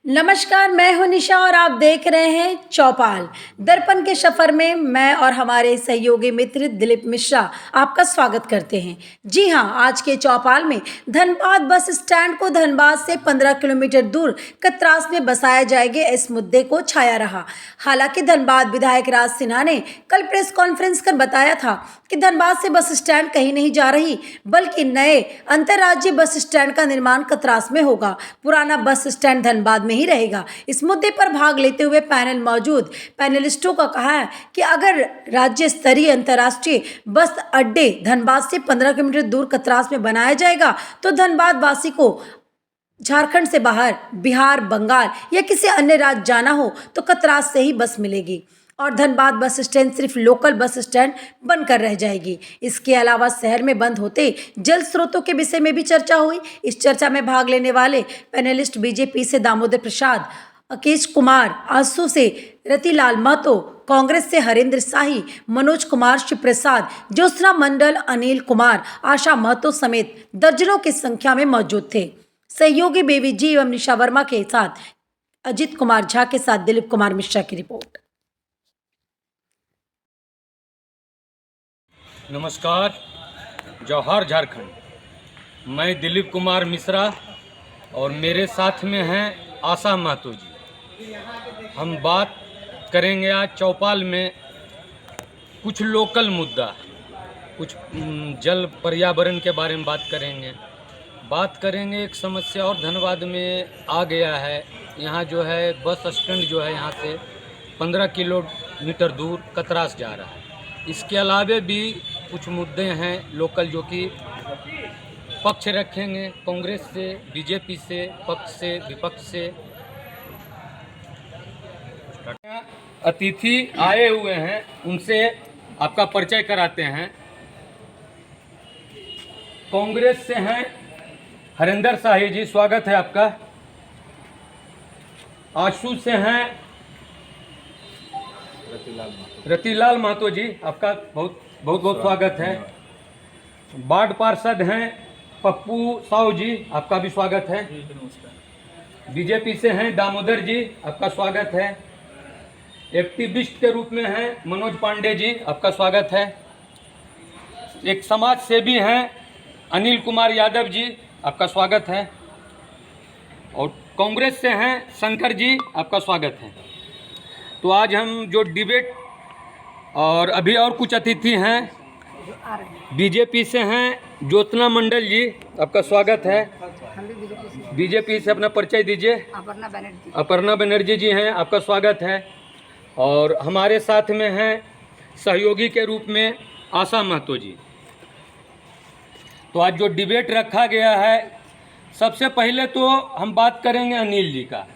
नमस्कार, मैं हूं निशा और आप देख रहे हैं चौपाल। दर्पण के सफर में मैं और हमारे सहयोगी मित्र दिलीप मिश्रा आपका स्वागत करते हैं। जी हां, आज के चौपाल में धनबाद बस स्टैंड को धनबाद से 15 किलोमीटर दूर कतरास में बसाया जाएगा, इस मुद्दे को छाया रहा। हालांकि धनबाद विधायक राज सिन्हा ने कल प्रेस कॉन्फ्रेंस कर बताया था कि धनबाद से बस स्टैंड कहीं नहीं जा रही, बल्कि नए अंतर्राज्यीय बस स्टैंड का निर्माण कतरास में होगा। पुराना बस स्टैंड धनबाद में ही रहेगा। इस मुद्दे पर भाग लेते हुए पैनल मौजूद पैनलिस्टों का कहा है कि अगर राज्य स्तरीय अंतर्राष्ट्रीय बस अड्डे धनबाद से 15 किलोमीटर दूर कतरास में बनाया जाएगा तो धनबाद वासी को झारखंड से बाहर बिहार, बंगाल या किसी अन्य राज्य जाना हो तो कतरास से ही बस मिलेगी और धनबाद बस स्टैंड सिर्फ लोकल बस स्टैंड बनकर रह जाएगी। इसके अलावा शहर में बंद होते जल स्रोतों के विषय में भी चर्चा हुई। इस चर्चा में भाग लेने वाले पैनलिस्ट बीजेपी से दामोदर प्रसाद, अकेश कुमार, आंसू से रतिलाल महतो, कांग्रेस से हरेंद्र शाही, मनोज कुमार, शिव प्रसाद, ज्योत्सना मंडल, अनिल कुमार, आशा महतो समेत दर्जनों की संख्या में मौजूद थे। सहयोगी बेबी जी एवं निशा वर्मा के साथ अजित कुमार झा के साथ दिलीप कुमार मिश्रा की रिपोर्ट। नमस्कार, जौहर झारखंड। मैं दिलीप कुमार मिश्रा और मेरे साथ में हैं आशा महतो जी। हम बात करेंगे आज चौपाल में कुछ लोकल मुद्दा, कुछ जल पर्यावरण के बारे में बात करेंगे। एक समस्या और धनबाद में आ गया है। यहाँ जो है बस स्टैंड जो है यहाँ से 15 किलोमीटर दूर कतरास जा रहा है। इसके अलावे भी कुछ मुद्दे हैं लोकल जो कि पक्ष रखेंगे, कांग्रेस से, बीजेपी से, पक्ष से, विपक्ष से। अतिथि आए हुए हैं, उनसे आपका परिचय कराते हैं। कांग्रेस से हैं हरेंद्र शाही जी, स्वागत है आपका। आशू से हैं रतिलाल महतो जी, आपका बहुत बहुत स्वागत है। वार्ड पार्षद हैं पप्पू साहू जी, आपका भी स्वागत है। बीजेपी से हैं दामोदर जी, आपका स्वागत है। एक्टिविस्ट के रूप में हैं मनोज पांडे जी, आपका स्वागत है। एक समाज सेवी हैं अनिल कुमार यादव जी, आपका स्वागत है। और कांग्रेस से हैं शंकर जी, आपका स्वागत है। तो आज हम जो डिबेट और अभी और कुछ अतिथि हैं बीजेपी से हैं ज्योत्सना मंडल जी, आपका स्वागत है। बीजेपी से अपना परिचय दीजिए। अपर्णा बनर्जी जी हैं, आपका स्वागत है। और हमारे साथ में हैं सहयोगी के रूप में आशा महतो जी। तो आज जो डिबेट रखा गया है, सबसे पहले तो हम बात करेंगे अनिल जी का।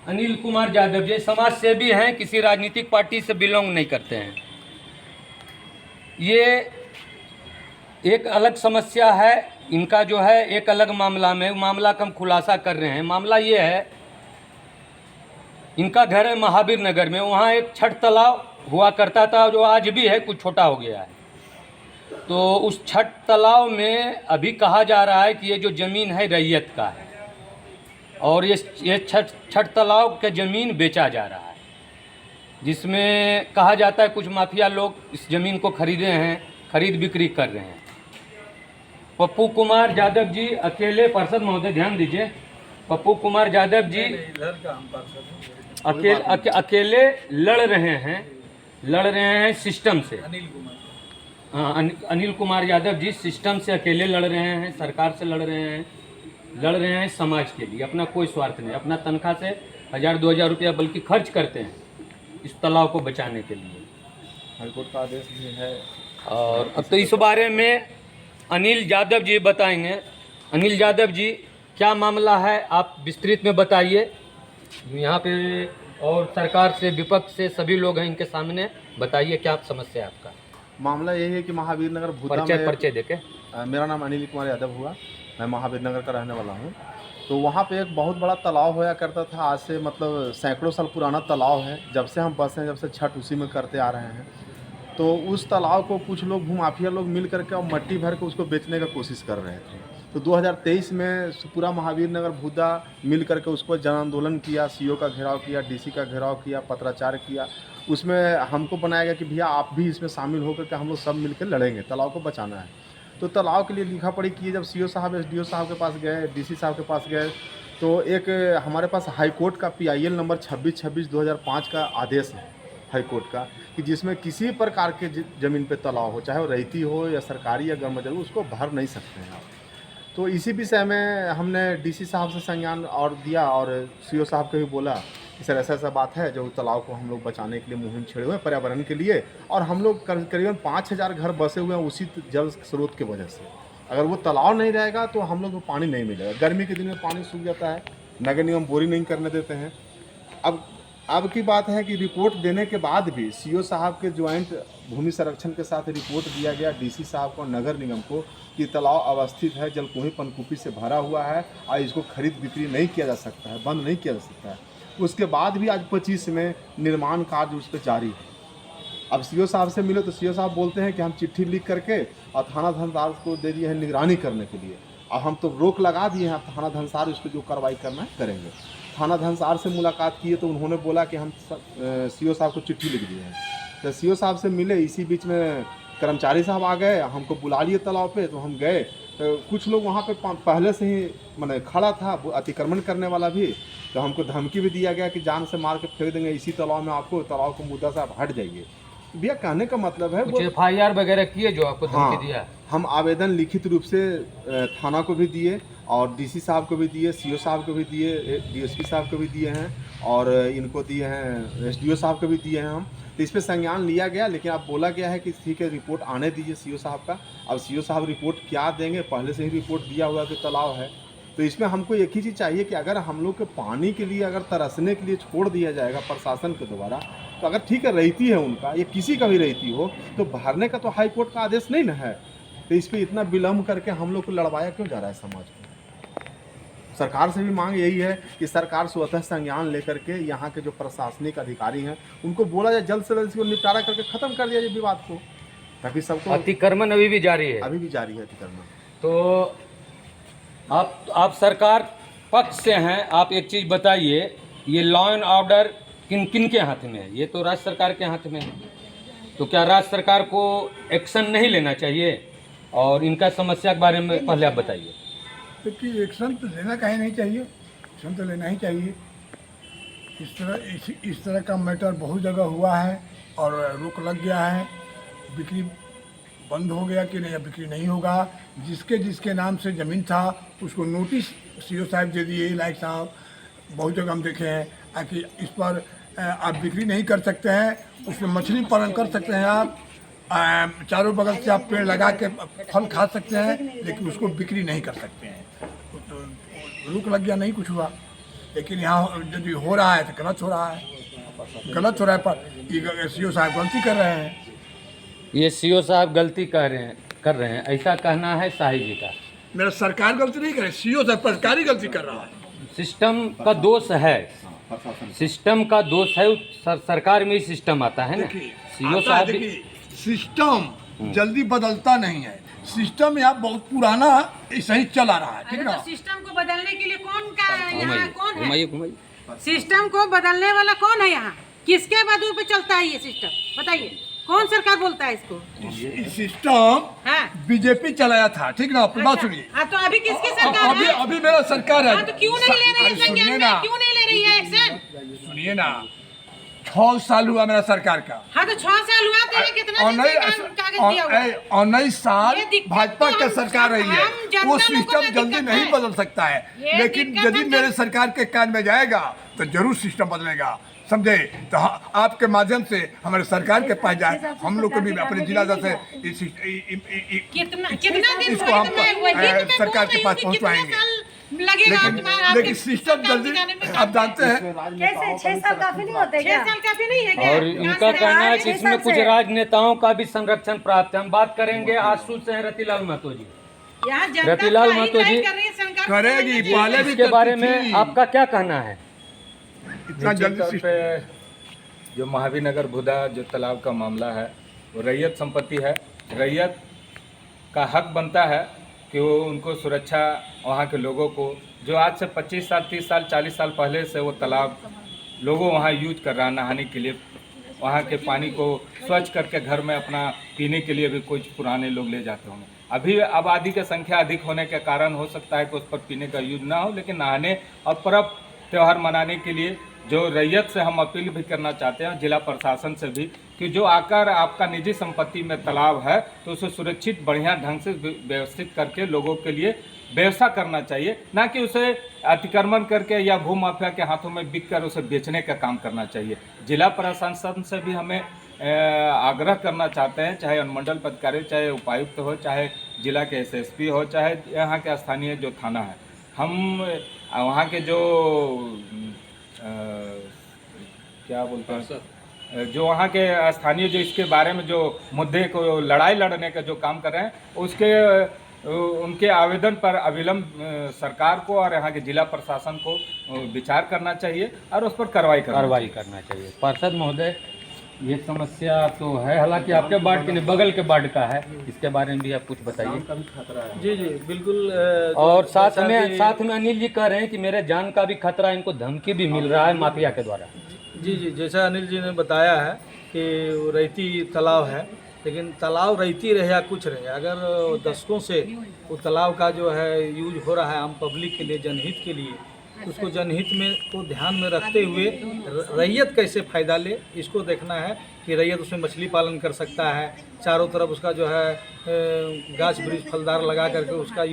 अनिल कुमार यादव जी समाज सेवी हैं, किसी राजनीतिक पार्टी से बिलोंग नहीं करते हैं। ये एक अलग समस्या है इनका, जो है एक अलग मामला में मामला का हम खुलासा कर रहे हैं। मामला ये है, इनका घर है महावीर नगर में। वहाँ एक छठ तालाब हुआ करता था, जो आज भी है, कुछ छोटा हो गया है। तो उस छठ तालाब में अभी कहा जा रहा है कि ये जो ज़मीन है रैयत का है और ये छठ तालाब का ज़मीन बेचा जा रहा है, जिसमें कहा जाता है कुछ माफिया लोग इस ज़मीन को खरीदे हैं, खरीद बिक्री कर रहे हैं। पप्पू कुमार यादव जी अकेले पार्षद महोदय, ध्यान दीजिए, पप्पू कुमार यादव जी अकेले लड़ रहे हैं सिस्टम से। अनिल कुमार यादव जी सिस्टम से अकेले लड़ रहे हैं, सरकार से लड़ रहे हैं समाज के लिए। अपना कोई स्वार्थ नहीं, अपना तनख्वाह से 1000-2000 रुपया बल्कि खर्च करते हैं इस तालाब को बचाने के लिए। हाईकोर्ट का आदेश भी है। और अब तो इस बारे में अनिल यादव जी बताएंगे। अनिल यादव जी, क्या मामला है, आप विस्तृत में बताइए। यहाँ पे और सरकार से, विपक्ष से सभी लोग हैं, इनके सामने बताइए क्या समस्या है आपका। मामला यही है कि महावीर नगर भूता में परिचय देके। मेरा नाम अनिल कुमार यादव हुआ, मैं महावीर नगर का रहने वाला हूँ। तो वहाँ पे एक बहुत बड़ा तालाब होया करता था, आज से मतलब सैकड़ों साल पुराना तालाब है। जब से हम बसे, जब से छठ उसी में करते आ रहे हैं। तो उस तालाब को कुछ लोग भूमाफिया लोग मिल करके और मट्टी भर के उसको बेचने का कोशिश कर रहे थे। तो 2023 में पूरा महावीर नगर भूदा मिल करके उसको जन आंदोलन किया, सीओ का घेराव किया, डीसी का घेराव किया, पत्राचार किया। उसमें हमको बनाया गया कि भैया आप भी इसमें शामिल होकर के हम लोग सब मिलकर लड़ेंगे, तालाब को बचाना है। तो तालाब के लिए लिखा पढ़ी किए। जब सीओ साहब एसडीओ साहब के पास गए, डीसी साहब के पास गए, तो एक हमारे पास हाई कोर्ट का PIL नंबर 26/26/2005 का आदेश है हाई कोर्ट का, कि जिसमें किसी प्रकार के ज़मीन पे तालाब हो, चाहे वो रैती हो या सरकारी या गवर्नमेंट, उसको भर नहीं सकते हैं आप। तो इसी विषय में हमने डीसी साहब से संज्ञान और दिया और सीओ साहब को भी बोला कि सर ऐसा ऐसा बात है, जो तालाब को हम लोग बचाने के लिए मुहिम छेड़े हुए हैं पर्यावरण के लिए, और हम लोग करीबन 5000 घर बसे हुए हैं उसी जल स्रोत की वजह से। अगर वो तालाब नहीं रहेगा तो हम लोग को पानी नहीं मिलेगा। गर्मी के दिन में पानी सूख जाता है, नगर निगम बोरिंग नहीं करने देते हैं। अब की बात है कि रिपोर्ट देने के बाद भी सीओ साहब के ज्वाइंट भूमि संरक्षण के साथ रिपोर्ट दिया गया डीसी साहब को, नगर निगम को, कि तालाब अवस्थित है, जलकुंभी पनकुपी से भरा हुआ है और इसको खरीद बिक्री नहीं किया जा सकता है, बंद नहीं किया जा सकता है। उसके बाद भी आज 25 में निर्माण कार्य उस पर जारी है। अब सीओ साहब से मिले तो सीओ साहब बोलते हैं कि हम चिट्ठी लिख करके और थाना धनसार को दे दिए हैं निगरानी करने के लिए, और हम तो रोक लगा दिए हैं, थाना धनसार उस पर जो कार्रवाई करना है करेंगे। थाना धनसार से मुलाकात किए तो उन्होंने बोला कि हम सीओ साहब को चिट्ठी लिख दिए हैं। तो सीओ साहब से मिले, इसी बीच में कर्मचारी साहब आ गए, हमको बुला लिए तालाब पे, तो हम गए। तो कुछ लोग वहाँ पे पहले से ही मैंने खड़ा था, अतिक्रमण करने वाला भी, तो हमको धमकी भी दिया गया कि जान से मार के फेंक देंगे इसी तालाब में आपको, तालाब को मुद्दा से आप हट जाइए। भैया कहने का मतलब है वो FIR वगैरह किए जो आपको धमकी दिया? हम आवेदन लिखित रूप से थाना को भी दिए और डीसी साहब को भी दिए, सीओ साहब को भी दिए, डीएसपी साहब को भी दिए हैं और इनको दिए हैं, एसडीओ साहब को भी दिए हैं हम। तो इस पर संज्ञान लिया गया, लेकिन अब बोला गया है कि ठीक है रिपोर्ट आने दीजिए सीओ साहब का। अब सीओ साहब रिपोर्ट क्या देंगे, पहले से ही रिपोर्ट दिया हुआ कि तालाब है। तो इसमें हमको एक ही चीज़ चाहिए कि अगर हम लोग के पानी के लिए अगर तरसने के लिए छोड़ दिया जाएगा प्रशासन के द्वारा, तो अगर ठीक है रहती है उनका या किसी का भी रहती हो, तो भरने का तो हाई कोर्ट का आदेश नहीं ना है। तो इस पर इतना विलम्ब करके हम लोग को लड़वाया क्यों जा रहा है समाज को? सरकार से भी मांग यही है कि सरकार स्वतः संज्ञान लेकर के यहाँ के जो प्रशासनिक अधिकारी हैं उनको बोला जाए जल्द से जल्द इसको निपटारा करके ख़त्म कर दिया जाए विवाद को, ताकि सबको। अतिक्रमण अभी भी जारी है? अभी भी जारी है अतिक्रमण। तो आप सरकार पक्ष से हैं, आप एक चीज़ बताइए, ये लॉ एंड ऑर्डर किन किन के हाथ में है? ये तो राज्य सरकार के हाथ में है, तो क्या राज्य सरकार को एक्शन नहीं लेना चाहिए? और इनका समस्या के बारे में पहले आप बताइए। क्योंकि एक्शन तो लेना कहीं नहीं चाहिए, एक्शन तो लेना ही चाहिए। इस तरह का मैटर बहुत जगह हुआ है और रोक लग गया है, बिक्री बंद हो गया कि नहीं, बिक्री नहीं होगा। जिसके नाम से ज़मीन था उसको नोटिस सीओ साहब दे दिए, लाइक साहब बहुत जगह हम देखे हैं कि इस पर आप बिक्री नहीं कर सकते हैं, उसमें मछली पालन कर सकते हैं आप, चारों बगल से आप पेड़ लगा के फल खा सकते हैं, लेकिन उसको बिक्री नहीं कर सकते हैं। तो रुक लग गया, नहीं कुछ हुआ। लेकिन यहाँ यदि हो रहा है तो गलत हो रहा है, गलत हो रहा है। पर ये सीओ साहब गलती कर रहे हैं। ये सीओ साहब गलती कर रहे हैं ऐसा कहना है शाही जी का। मेरा सरकार गलती नहीं करे, सीओ साहब सरकारी गलती कर रहा है। सिस्टम का दोष है, सिस्टम का दोष है, सरकार में ही सिस्टम आता है ना। सीओ साहब सिस्टम जल्दी बदलता नहीं है, सिस्टम यहाँ बहुत पुराना ऐसा ही चला रहा है, ठीक है ना। सिस्टम को बदलने के लिए यहाँ कौन है? सिस्टम को बदलने वाला कौन है यहाँ? किसके बदू पे चलता है ये सिस्टम? बताइए, कौन सरकार बोलता है इसको? सिस्टम हाँ। बीजेपी चलाया था, ठीक ना। अपनी बात सुनिए। तो अभी किसकी सरकार है? अभी मेरा सरकार है। तो क्यों नहीं ले रही है संज्ञान सुनिए में? ना, क्यों नहीं ले रही है एक्शन? सुनिए ना, 6 साल हुआ मेरा सरकार का। हाँ तो 6 साल हुआ तो ये कितना दिन से कागज दिया हुआ है? 19 साल ये दिक्कत भाजपा तो का हम सरकार रही है, हम जनता वो लोगों को सिस्टम ना जल्दी दिक्कत नहीं है। बदल सकता है। ये लेकिन दिक्कत यदि हम मेरे सरकार के कान में जाएगा तो जरूर सिस्टम बदलेगा, समझे। तो आपके माध्यम से हमारे सरकार के पास जाए, हम लोग को भी अपने जिला से कितना दिन इसको हम सरकार के पास कितने पहुंचवाएंगे। साल लगेगा? लेकिन सिस्टम जल्दी, आप जानते हैं कैसे 6 साल काफी नहीं होते 6 साल काफी नहीं है क्या? और इनका कहना है कि इसमें कुछ राजनेताओं का भी संरक्षण प्राप्त है। हम बात करेंगे आसू से हैं रतिलाल महतो जी। यहाँ जनता रतिलाल तो महतो जी कर रही है, सरकार करेगी, पहले भी इसके बारे करती में थी। आपका क्या कहना है? इतना निश्चित जल्दी तौर सिस्टम पे जो महावीर नगर भूदा जो तालाब का मामला है वो रैयत संपत्ति है। रैयत का हक बनता है कि वो उनको सुरक्षा, वहाँ के लोगों को जो आज से 25 साल 30 साल 40 साल पहले से वो तालाब लोगों वहाँ यूज कर रहा है नहाने के लिए, वहाँ के पानी को स्वच्छ करके घर में अपना पीने के लिए भी कुछ पुराने लोग ले जाते होंगे। अभी आबादी की संख्या अधिक होने के कारण हो सकता है कि उस पर पीने का यूज ना हो, लेकिन नहाने और पर्व त्यौहार मनाने के लिए जो रैयत से हम अपील भी करना चाहते हैं, जिला प्रशासन से भी, कि जो आकर आपका निजी संपत्ति में तालाब है तो उसे सुरक्षित बढ़िया ढंग से व्यवस्थित करके लोगों के लिए व्यवस्था करना चाहिए, ना कि उसे अतिक्रमण करके या भू माफिया के हाथों में बिक कर उसे बेचने का काम करना चाहिए। जिला प्रशासन से भी हमें आग्रह करना चाहते हैं, चाहे अनुमंडल पदाधिकारी, चाहे उपायुक्त हो, चाहे जिला के एसएसपी हो, चाहे यहाँ के स्थानीय जो थाना है, हम वहाँ के जो क्या बोलते हैं, जो वहाँ के स्थानीय जो इसके बारे में जो मुद्दे को लड़ाई लड़ने का जो काम कर रहे हैं, उसके उनके आवेदन पर अविलंब सरकार को और यहाँ के जिला प्रशासन को विचार करना चाहिए और उस पर कार्रवाई करना चाहिए। पार्षद महोदय, ये समस्या तो है, हालांकि आपके वार्ड के नहीं बगल के वार्ड का है, इसके बारे में भी आप कुछ बताइए। जी जी बिल्कुल। और साथ में अनिल जी कह रहे हैं कि मेरे जान का भी खतरा, इनको धमकी भी मिल रहा है माफिया के द्वारा। जी जी, जैसा अनिल जी ने बताया है कि वो रैती तालाब है, लेकिन तालाब रैती रहे या कुछ रहे, अगर दशकों से वो तालाब का जो है यूज हो रहा है आम पब्लिक के लिए, जनहित के लिए, उसको जनहित में को ध्यान में रखते हुए रैयत कैसे फ़ायदा ले, इसको देखना है कि रैयत उसमें मछली पालन कर सकता है, चारों तरफ उसका जो है गाछ वृक्ष फलदार लगा करके उसका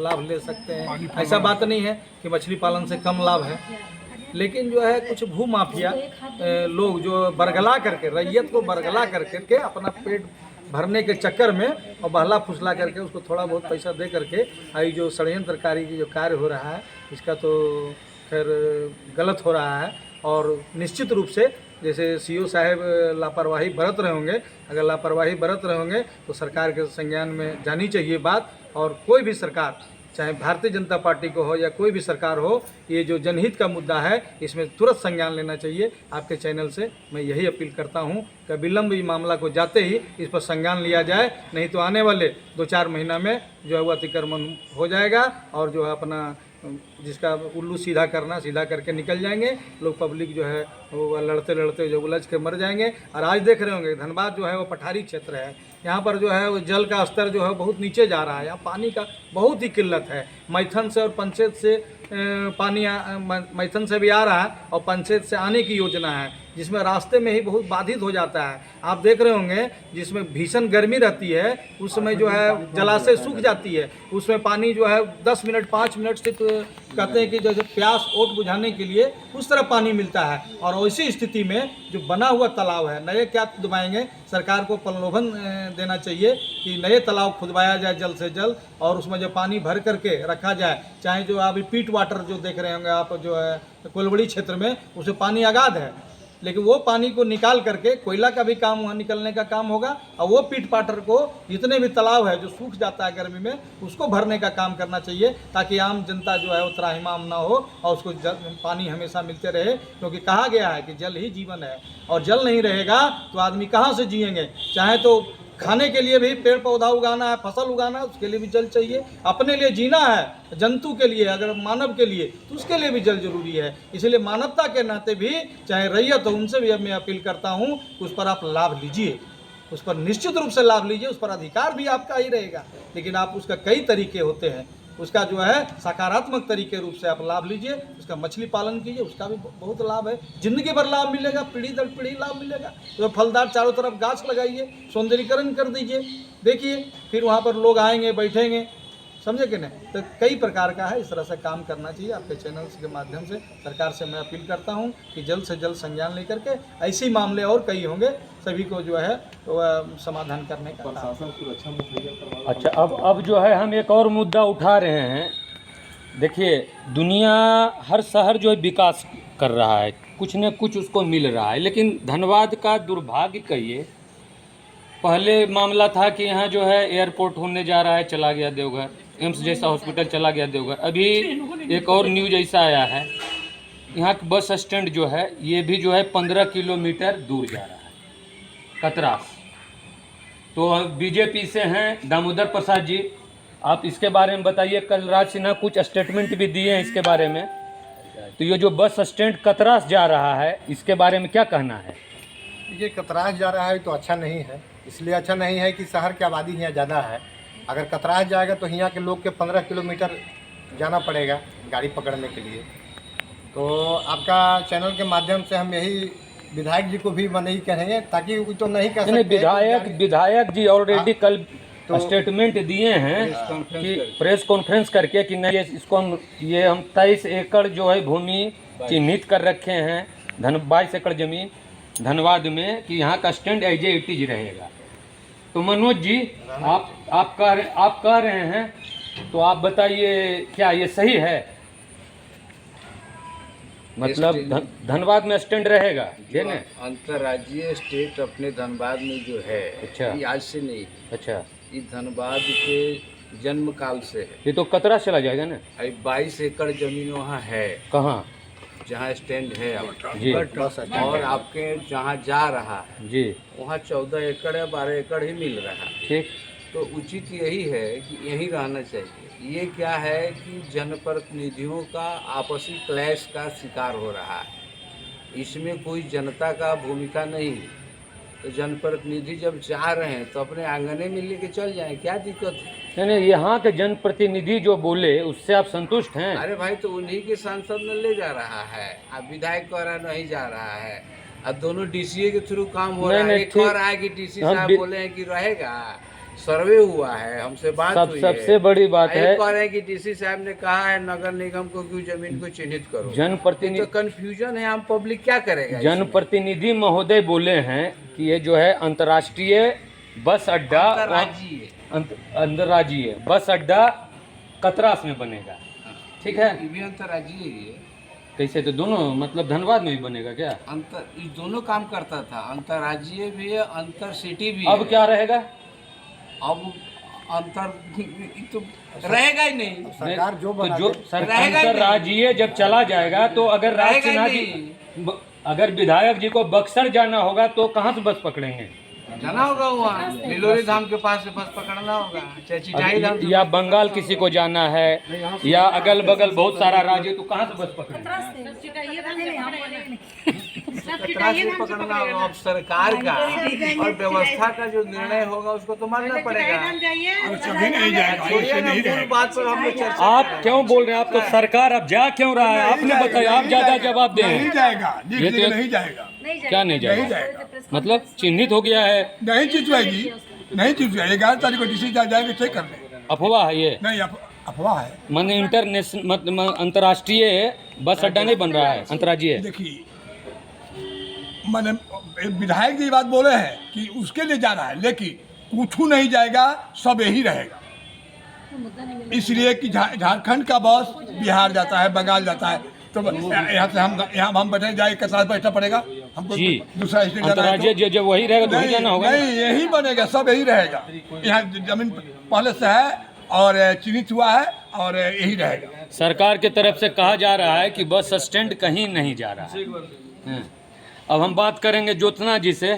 लाभ ले सकते हैं। ऐसा बात नहीं है कि मछली पालन से कम लाभ है, लेकिन जो है कुछ भू माफिया लोग जो बरगला करके रैयत को बरगला करके अपना पेट भरने के चक्कर में और बहला फुसला करके उसको थोड़ा बहुत पैसा दे करके आई जो षड्यंत्रकारी की जो कार्य हो रहा है, इसका तो खैर गलत हो रहा है। और निश्चित रूप से जैसे सीओ साहब लापरवाही बरत रहे होंगे, अगर लापरवाही बरत रहे होंगे तो सरकार के संज्ञान में जानी चाहिए बात, और कोई भी सरकार, चाहे भारतीय जनता पार्टी को हो या कोई भी सरकार हो, ये जो जनहित का मुद्दा है इसमें तुरंत संज्ञान लेना चाहिए। आपके चैनल से मैं यही अपील करता हूँ कि विलम्ब इस मामला को जाते ही इस पर संज्ञान लिया जाए, नहीं तो आने वाले 2-4 महीना में जो है वो अतिक्रमण हो जाएगा और जो है अपना जिसका उल्लू सीधा करना सीधा करके निकल जाएंगे लोग, पब्लिक जो है वो लड़ते लड़ते जो उलझ के मर जाएंगे। और आज देख रहे होंगे धनबाद जो है वो पठारी क्षेत्र है, यहाँ पर जो है वो जल का स्तर जो है बहुत नीचे जा रहा है, यहाँ पानी का बहुत ही किल्लत है। मैथन से और पंचायत से पानी मैथन से भी आ रहा है और पंचायत से आने की योजना है, जिसमें रास्ते में ही बहुत बाधित हो जाता है। आप देख रहे होंगे जिसमें भीषण गर्मी रहती है उस समय जो है जलाशय सूख जाती है, उसमें पानी जो है 10 मिनट 5 मिनट सिर्फ कहते हैं कि जैसे प्यास ओट बुझाने के लिए उस तरह पानी मिलता है। और वैसी स्थिति में जो बना हुआ तालाब है, नए क्या खुदवाएंगे, सरकार को प्रलोभन देना चाहिए कि नए तालाब खुदवाया जाए जल्द से जल्द और उसमें जो पानी भर करके रखा जाए। चाहे जो अभी पीट वाटर जो देख रहे होंगे आप जो है कोलबड़ी क्षेत्र में, उसमें पानी आगाध है, लेकिन वो पानी को निकाल करके कोयला का भी काम वहाँ निकलने का काम होगा और वो पीट पाटर को जितने भी तालाब है जो सूख जाता है गर्मी में उसको भरने का काम करना चाहिए, ताकि आम जनता जो है वो त्राहिमाम ना हो और उसको पानी हमेशा मिलते रहे। क्योंकि कहा गया है कि जल ही जीवन है और जल नहीं रहेगा तो आदमी कहाँ से जिएंगे। चाहे तो खाने के लिए भी पेड़ पौधा उगाना है, फसल उगाना है, उसके लिए भी जल चाहिए। अपने लिए जीना है, जंतु के लिए, अगर मानव के लिए तो उसके लिए भी जल जरूरी है। इसलिए मानवता के नाते भी चाहे रैयत हो, उनसे भी अब मैं अपील करता हूँ उस पर आप लाभ लीजिए, उस पर निश्चित रूप से लाभ लीजिए, उस पर अधिकार भी आपका ही रहेगा। लेकिन आप उसका कई तरीके होते हैं, उसका जो है सकारात्मक तरीके रूप से आप लाभ लीजिए, उसका मछली पालन कीजिए, उसका भी बहुत लाभ है, जिंदगी भर लाभ मिलेगा, पीढ़ी दर पीढ़ी लाभ मिलेगा। तो फलदार चारों तरफ गाछ लगाइए, सौंदर्यीकरण कर दीजिए, देखिए फिर वहाँ पर लोग आएंगे बैठेंगे, समझे कि नहीं। तो कई प्रकार का है, इस तरह से काम करना चाहिए। आपके चैनल के माध्यम से सरकार से मैं अपील करता हूँ कि जल्द से जल्द संज्ञान लेकर के ऐसे मामले और कई होंगे, सभी को जो है तो समाधान करने का काम। अच्छा, अब जो है हम एक और मुद्दा उठा रहे हैं। देखिए, दुनिया हर शहर जो है विकास कर रहा है, कुछ न कुछ उसको मिल रहा है, लेकिन धनबाद का दुर्भाग्य कहिए, पहले मामला था कि यहाँ जो है एयरपोर्ट होने जा रहा है, चला गया देवघर, एम्स जैसा हॉस्पिटल चला गया देवघर। अभी एक और न्यूज ऐसा आया है, यहाँ का बस स्टैंड जो है ये भी जो है 15 किलोमीटर दूर जा रहा है, कतरास। तो बीजेपी से हैं दामोदर प्रसाद जी, आप इसके बारे में बताइए। कल राज सिन्हा कुछ स्टेटमेंट भी दिए हैं इसके बारे में। तो ये जो बस स्टैंड कतरास जा रहा है, इसके बारे में क्या कहना है? ये कतरास जा रहा है तो अच्छा नहीं है। इसलिए अच्छा नहीं है कि शहर की आबादी यहाँ ज़्यादा है। अगर कतरास जाएगा तो यहाँ के लोग के 15 किलोमीटर जाना पड़ेगा गाड़ी पकड़ने के लिए। तो आपका चैनल के माध्यम से हम यही विधायक जी को भी नहीं कहेंगे, ताकि वो तो नहीं कह नहीं, सकते। विधायक जी ऑलरेडी कल स्टेटमेंट दिए हैं कि प्रेस कॉन्फ्रेंस करके कि नहीं ये हम 23 एकड़ जो है भूमि चिन्हित कर रखे हैं, 22 एकड़ जमीन धनबाद में, कि यहाँ का stand as a it is रहेगा। तो मनोज जी, आप कह रहे हैं, तो आप बताइए क्या ये सही है? मतलब धनबाद में स्टैंड रहेगा ये ना? अंतर्राज्यीय स्टेट अपने धनबाद में जो है, अच्छा, ये आज से नहीं, अच्छा, ये धनबाद के जन्म काल से है। ये तो कतरा चला जाएगा ना? 22 एकड़ जमीन वहाँ है। कहाँ? जहाँ स्टैंड है आपका जी, और आपके जहाँ जा रहा है जी, वहाँ 14 एकड़ या 12 एकड़ ही मिल रहा है। ठीक। तो उचित यही है कि यहीं रहना चाहिए। ये क्या है कि जनप्रतिनिधियों का आपसी क्लैश का शिकार हो रहा है। इसमें कोई जनता का भूमिका नहीं। तो जनप्रतिनिधि जब चाह रहे हैं तो अपने आंगने में लेके चल जाएं, क्या दिक्कत है? नहीं, यहाँ के जनप्रतिनिधि जो बोले उससे आप संतुष्ट हैं? अरे भाई, तो उन्हीं के सांसद ने ले जा रहा है। अब विधायक कह रहा नहीं जा रहा है। अब दोनों डीसीए के थ्रू काम हो रहा है। एक कह रहा है कि डीसी साहब बोले हैं कि रहेगा, सर्वे हुआ है, हमसे बात हुई है। सबसे बड़ी बात है, कह रहे हैं कि डीसी साहब ने कहा है नगर निगम को क्यों जमीन को चिन्हित करो। जनप्रतिनिधि तो कंफ्यूजन है, हम पब्लिक क्या करेगा? जनप्रतिनिधि महोदय बोले हैं कि ये जो है अंतर्राष्ट्रीय बस अड्डा, अंतर्राज्यीय बस अड्डा कतरास में बनेगा। ठीक है, ये भी अंतर्राज्यीय ही है। कैसे? तो दोनों मतलब धनबाद में भी बनेगा क्या? ये दोनों काम करता था, अंतर्राज्यीय भी है, अंतर सिटी भी है। अब क्या रहेगा? अब अंतर तो रहेगा ही नहीं। सरकार जो तो जो रहेगा ही अंतर्राज्यीय जब चला जाएगा तो अगर राज सिन्हा जी, अगर विधायक जी को बक्सर जाना होगा तो कहाँ से बस पकड़ेंगे? जाना होगा वहाँ लिलोरी धाम के पास से बस पकड़ना होगा, चिटाई धाम या बंगाल किसी को जाना है, या अगल बगल बहुत सारा राज्य, तो कहाँ से बस पकड़ेंगे? पकड़ना होगा। अब सरकार का और व्यवस्था का जो निर्णय होगा उसको तो मानना पड़ेगा। कभी नहीं जाएगा। बात पर हम लोग चर्चा आप क्यों बोल रहे हैं? आप तो सरकार अब जा क्यों रहा है? आपने बताया, आप ज्यादा जवाब दें। नहीं जाएगा, ये तो नहीं जाएगा, क्या नहीं जाएगा? मतलब चिन्हित हो गया है, नहीं चितवाएगी, नहीं चितवाएगी। 11 तारीख को डीसी जाएंगे चेक करने। अफवाह है ये? नहीं, अफवाह है। माने इंटरनेशनल मतलब अंतर्राष्ट्रीय बस अड्डा नहीं बन रहा है, अंतर्राज्यीय। देखिए, मैंने विधायक जी बात बोले हैं कि उसके लिए जाना है, लेकिन कुछ नहीं जाएगा, सब यही रहेगा। इसलिए कि झारखंड का बस बिहार जाता है, बंगाल जाता है, तो यहाँ से हम बैठे जाए के साथ बैठना पड़ेगा हमको। दूसरा स्टेट जाना है तो जब वही रहेगा तो वही जाना होगा। नहीं, यही बनेगा, सब यही रहेगा। यहाँ जमीन पहले से है और चिन्हित हुआ है और यही रहेगा। सरकार की तरफ से कहा जा रहा है कि बस स्टैंड कहीं नहीं जा रहा है। अब हम बात करेंगे ज्योत्सना जी से।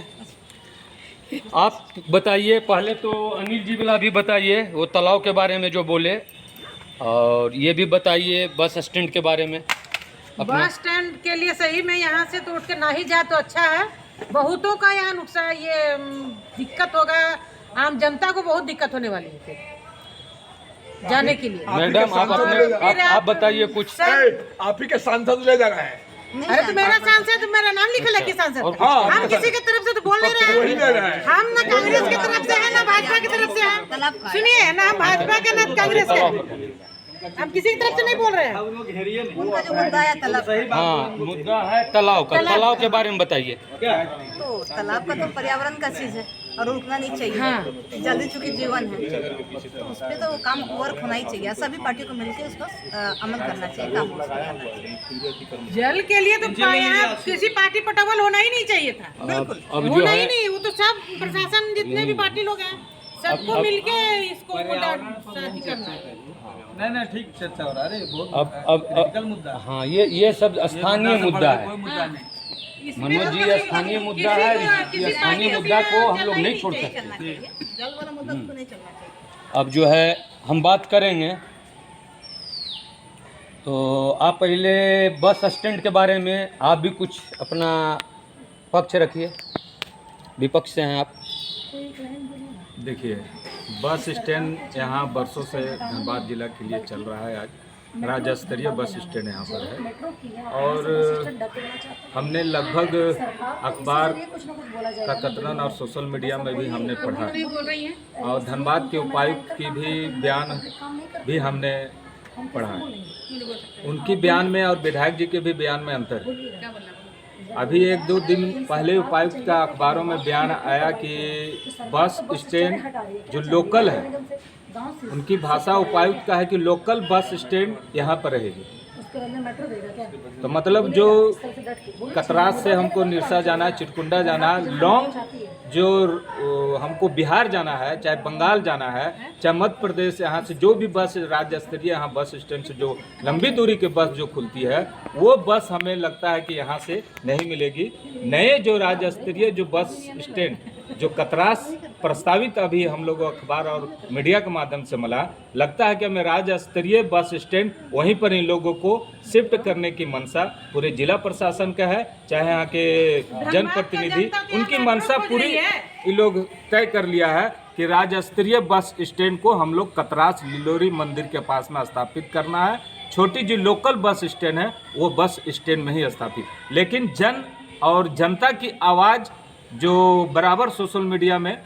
आप बताइए, पहले तो अनिल जी वाला भी बताइए वो तालाब के बारे में जो बोले, और ये भी बताइए बस स्टैंड के बारे में। बस स्टैंड के लिए सही में यहाँ से तो उठ के ना ही जाए तो अच्छा है। बहुतों का यहाँ नुकसान, ये दिक्कत होगा, आम जनता को बहुत दिक्कत होने वाली है जाने के लिए। मैडम आप बताइए कुछ। आप ही के सांसद ले जाना है। अरे तो मेरा सांसद, मेरा नाम लिखा है कि सांसद, हम किसी की तरफ से तो बोल नहीं रहे हैं। हम ना कांग्रेस की तरफ से है ना भाजपा की तरफ से है। सुनिए ना, हम भाजपा के ना कांग्रेस के, हम किसी की तरफ से नहीं बोल रहे हैं। उनका जो मुद्दा है तालाब, हाँ, मुद्दा है तालाब का। तालाब के बारे में बताइए। तो तालाब का तो पर्यावरण का चीज है और रुकना नहीं चाहिए। हाँ। जल्दी चुकी जीवन है, उस पर तो काम वर्क होना ही चाहिए। सभी पार्टी को मिलकर उसको अमल करना चाहिए, काम करना चाहिए। जल के लिए तो यहाँ किसी पार्टी पटावल होना ही नहीं चाहिए था। बिल्कुल होना ही नहीं, वो तो सब प्रशासन जितने भी पार्टी लोग हैं सबको मिलके इसको शादी करना है। नहीं ठीक चर्चा हो रहा है। बहुत मुद्दा। हाँ, ये सब स्थानीय मुद्दा है। इसमें मनोज तो जी, कभी स्थानीय मुद्दा है। किसी स्थानीय पार्टी मुद्दा से को हम लोग चलना नहीं ही छोड़ चाहिए। सकते। जल वाला मुद्दा उसको नहीं चलना चाहिए। अब जो है हम बात करेंगे। तो आप पहले बस स्टैंड के बारे में आप भी कुछ अपना पक्ष रखिए, विपक्ष से हैं आप। देखिए, बस स्टैंड यहाँ बरसों से धनबाद जिला के लिए चल रहा है। आज राज्य स्तरीय बस स्टैंड यहाँ पर है और हमने लगभग अखबार का कथन और सोशल मीडिया में भी हमने पढ़ा और धनबाद के उपायुक्त की भी बयान भी हमने पढ़ा है। उनकी बयान में और विधायक जी के भी बयान में अंतर है। अभी 1-2 दिन पहले उपायुक्त का अखबारों में बयान आया कि बस स्टैंड जो लोकल है, उनकी भाषा उपायुक्त का है कि लोकल बस स्टैंड यहाँ पर रहेगी। तो मतलब जो कतरास से हमको निरसा जाना है, चिरकुंडा जाना है, लॉन्ग जो हमको बिहार जाना है, चाहे बंगाल जाना है, चाहे मध्य प्रदेश, यहाँ से जो भी बस राज्य स्तरीय यहाँ बस स्टैंड से जो लंबी दूरी के बस जो खुलती है, वो बस हमें लगता है कि यहाँ से नहीं मिलेगी। नए जो राज्य स्तरीय जो बस स्टैंड जो कतरास प्रस्तावित अभी हम लोग अखबार और मीडिया के माध्यम से मिला, लगता है कि हमें राज्य स्तरीय बस स्टैंड वहीं पर इन लोगों को शिफ्ट करने की मंशा पूरे जिला प्रशासन का है, चाहे यहाँ के जनप्रतिनिधि, उनकी मंशा पूरी ये लोग तय कर लिया है कि राज्य स्तरीय बस स्टैंड को हम लोग कतरास लिलोरी मंदिर के पास में स्थापित करना है। छोटी जो लोकल बस स्टैंड है वो बस स्टैंड में ही स्थापित, लेकिन जन और जनता की आवाज़ जो बराबर सोशल मीडिया में